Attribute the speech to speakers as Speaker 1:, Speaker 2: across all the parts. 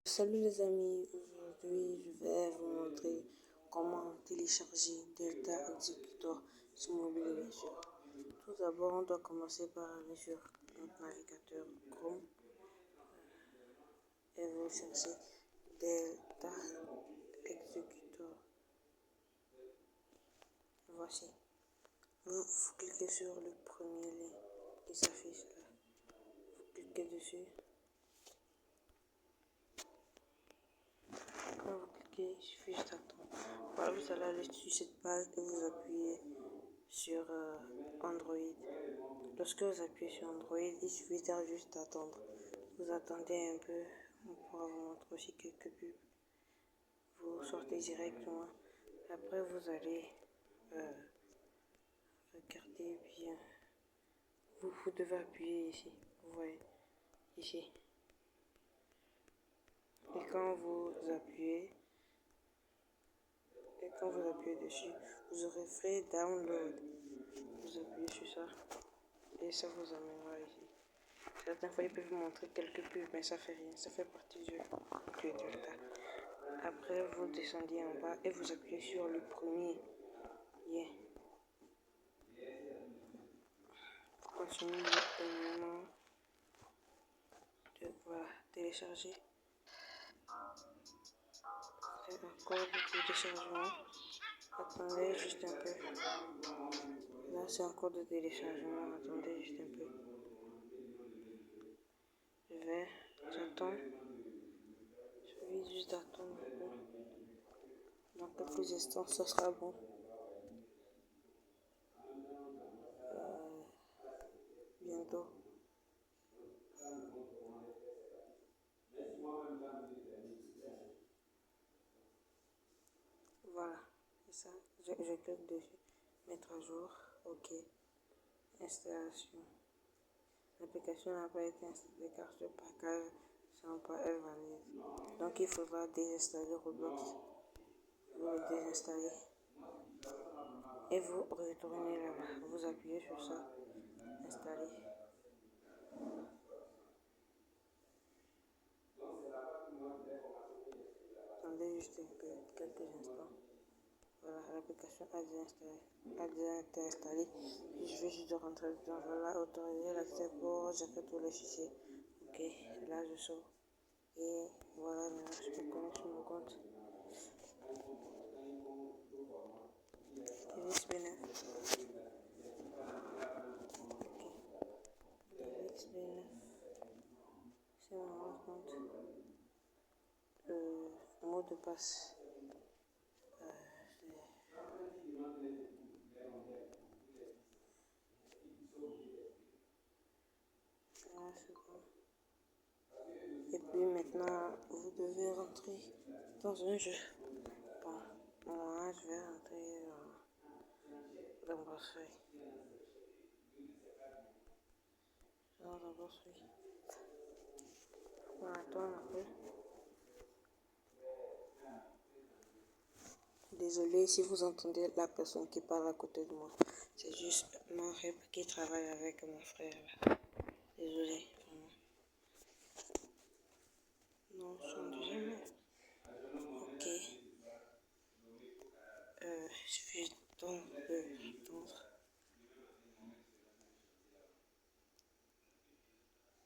Speaker 1: Salut les amis, aujourd'hui je vais vous montrer comment télécharger Delta Executor sur mobile bien sûr. Tout d'abord on doit commencer par aller sur notre navigateur Chrome et vous cherchez Delta Executor. Voici. Vous cliquez sur le premier lien qui s'affiche là. Vous cliquez dessus. Quand vous cliquez, il suffit juste d'attendre. Voilà, vous allez aller sur cette page et vous appuyez sur Android. Lorsque vous appuyez sur Android, il suffit juste d'attendre. Vous attendez un peu, on pourra vous montrer aussi quelques pubs. Vous sortez directement. Après, vous allez regarder bien. Vous devez appuyer ici. Vous voyez ici. Et quand vous appuyez dessus, vous aurez fait download. Vous appuyez sur ça et ça vous amènera ici. Certaines fois, ils peuvent vous montrer quelques pubs, mais ça fait rien. Ça fait partie du Delta. Après, vous descendez en bas et vous appuyez sur le premier lien. Vous continuez le moment de télécharger. C'est encore du téléchargement. Attendez juste un peu. Là, c'est encore de téléchargement. Attendez juste un peu. J'attends. Je vais juste attendre un peu. Dans quelques instants, ça sera bon. Bientôt. Voilà, c'est ça. Je clique dessus. Mettre à jour. OK. Installation. L'application n'a pas été installée car ce package n'est pas valide. Donc il faudra désinstaller Roblox. Vous le désinstallez. Et vous retournez là-bas. Vous appuyez sur ça. Installer. Attendez juste un peu, quelques instants. Voilà, l'application a déjà été installée. Je vais juste rentrer dedans. Voilà, autoriser l'accès pour gérer tous les fichiers. Ok, là je sors. Et voilà, maintenant je me connecte sur mon compte. TVXB9. Ok, TVXB9. C'est mon compte. Le mot de passe. Et puis maintenant, vous devez rentrer dans un jeu. Bon, moi je vais rentrer dans Brasserie. Dans Brasserie. On attend un peu. Désolé si vous entendez la personne qui parle à côté de moi. C'est juste mon rep qui travaille avec mon frère. Désolé, vraiment. Non, je ne jamais. Ok. Je vais attendre.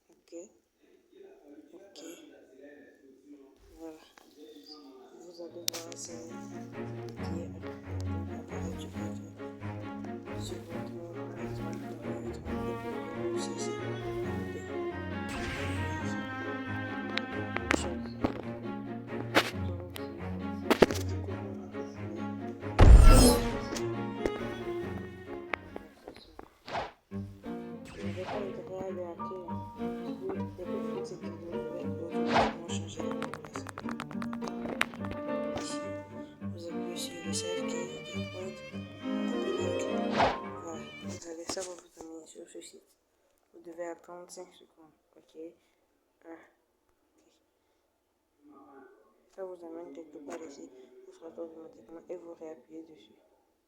Speaker 1: Ok. Ok. Voilà. Vous allez voir c'est qui est avec du sur vous appuyez sur le save qui voilà, vous allez ça va vous amener sur ce site. Vous devez attendre 5 secondes. Ok. Ça vous amène quelque part ici. Vous sortez automatiquement et vous réappuyez dessus.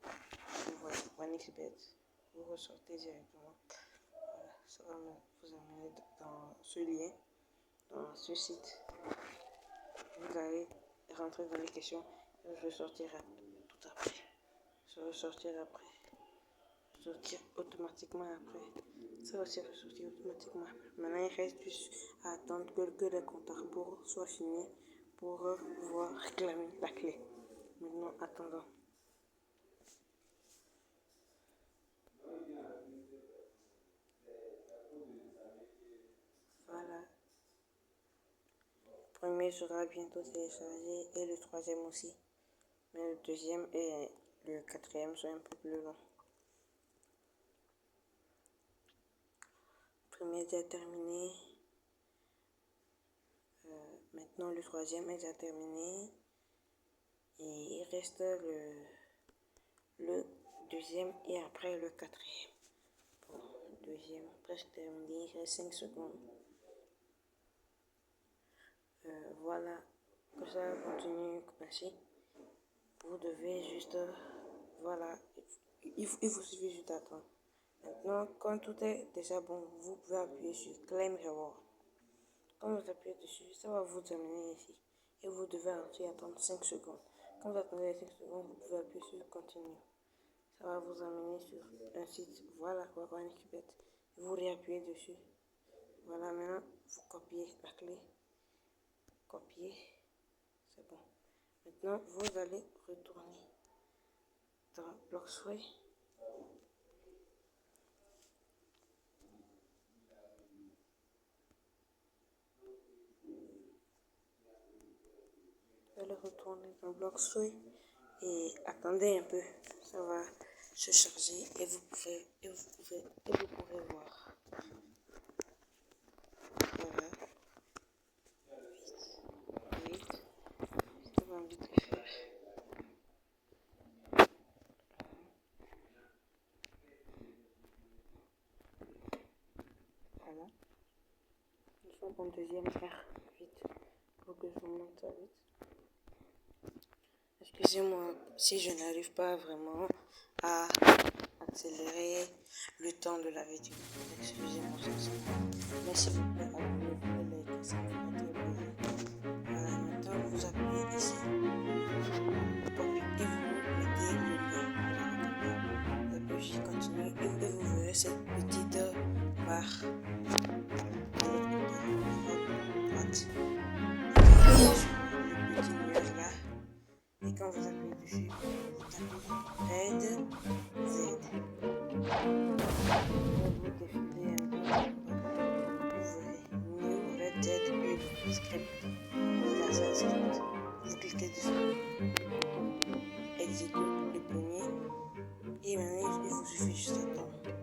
Speaker 1: Vous voyez, OneXBet. Vous ressortez directement. Voilà, ça va vous amener dans ce lien, dans ce site. rentrer dans les questions. Je vais sortir tout après. Je vais sortir après. Sortir automatiquement après. Ça va aussi ressortir automatiquement. Maintenant, il reste juste à attendre que le compte à rebours soit fini pour pouvoir réclamer la clé. Maintenant, attendons. Voilà. Le premier sera bientôt téléchargé et le troisième aussi. Mais le deuxième et le quatrième sont un peu plus longs. Le premier est déjà terminé. Maintenant, le troisième est déjà terminé. Et il reste le deuxième et après le quatrième. Bon, le deuxième presque terminé. Il reste 5 secondes. Voilà. Que ça continue ainsi. Vous devez juste... voilà. Il vous suffit juste d'attendre. Maintenant, quand tout est déjà bon, vous pouvez appuyer sur Claim Reward. Quand vous appuyez dessus, ça va vous amener ici. Et vous devez ensuite attendre 5 secondes. Quand vous attendez les 5 secondes, vous pouvez appuyer sur Continue. Ça va vous amener sur un site. Voilà, Wawanikibet. Vous réappuyez dessus. Voilà, maintenant, vous copiez la clé. Copier. C'est bon. Maintenant, vous allez retourner dans Blocksway. Vous allez retourner dans Blocksway et attendez un peu. Ça va se charger et vous pourrez voir. Voilà. Vite. Ça va vite faire. Voilà. Nous sommes en deuxième quart. Vite. Faut que je vous montre ça vite. Excusez-moi si je n'arrive pas vraiment à accélérer le temps de la vidéo. Excusez-moi ça. Mais s'il vous plaît, abonnez-vous et likez, ça me fera très plaisir. Voilà, maintenant vous appuyez ici. Et vous mettez le lien. Vous appuyez sur continue et vous verrez cette petite barre de droite. Le petit nuage là. Et quand vous appuyez dessus, vous tapez Red Z. Vous défilez un peu. Vous verrez New Red Z Build Script. Là, ça script. Vous cliquez dessus. Exécute le premier. Et maintenant, il vous suffit juste d'attendre.